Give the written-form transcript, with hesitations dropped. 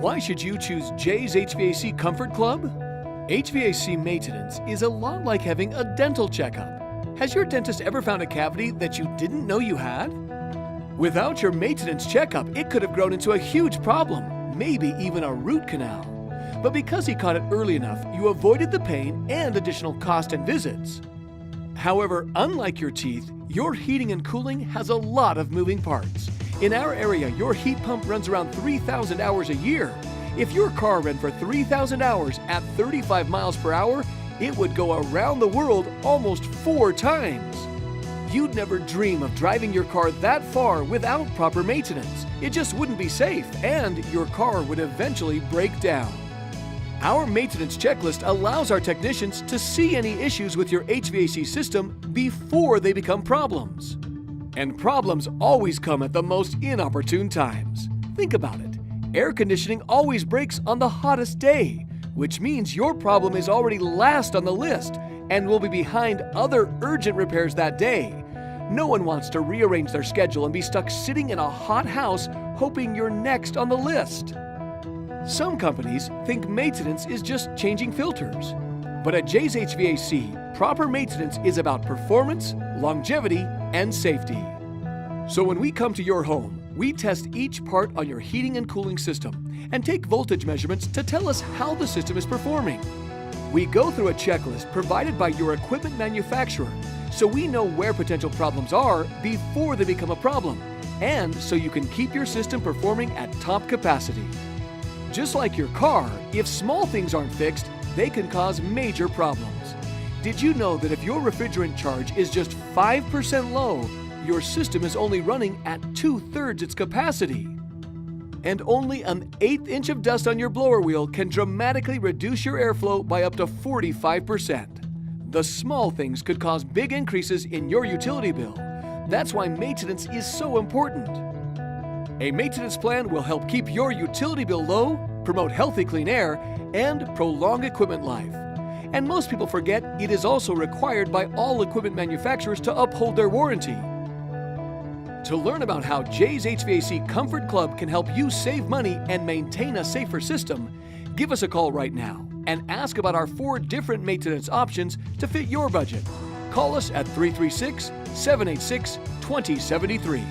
Why should you choose Jay's HVAC Comfort Club? HVAC maintenance is a lot like having a dental checkup. Has your dentist ever found a cavity that you didn't know you had? Without your maintenance checkup, it could have grown into a huge problem, maybe even a root canal. But because he caught it early enough, you avoided the pain and additional cost and visits. However, unlike your teeth, your heating and cooling has a lot of moving parts. In our area, your heat pump runs around 3,000 hours a year. If your car ran for 3,000 hours at 35 miles per hour, it would go around the world almost 4 times. You'd never dream of driving your car that far without proper maintenance. It just wouldn't be safe, and your car would eventually break down. Our maintenance checklist allows our technicians to see any issues with your HVAC system before they become problems. And problems always come at the most inopportune times. Think about it. Air conditioning always breaks on the hottest day, which means your problem is already last on the list and will be behind other urgent repairs that day. No one wants to rearrange their schedule and be stuck sitting in a hot house hoping you're next on the list. Some companies think maintenance is just changing filters. But at Jay's HVAC, proper maintenance is about performance, longevity, and safety. So when we come to your home, we test each part on your heating and cooling system and take voltage measurements to tell us how the system is performing. We go through a checklist provided by your equipment manufacturer so we know where potential problems are before they become a problem, and so you can keep your system performing at top capacity. Just like your car, if small things aren't fixed, they can cause major problems. Did you know that if your refrigerant charge is just 5% low, your system is only running at 2/3 its capacity? And only an 1/8 inch of dust on your blower wheel can dramatically reduce your airflow by up to 45%. The small things could cause big increases in your utility bill. That's why maintenance is so important. A maintenance plan will help keep your utility bill low, promote healthy clean air, and prolong equipment life. And most people forget it is also required by all equipment manufacturers to uphold their warranty. To learn about how Jay's HVAC Comfort Club can help you save money and maintain a safer system, give us a call right now and ask about our 4 different maintenance options to fit your budget. Call us at 336-786-2073.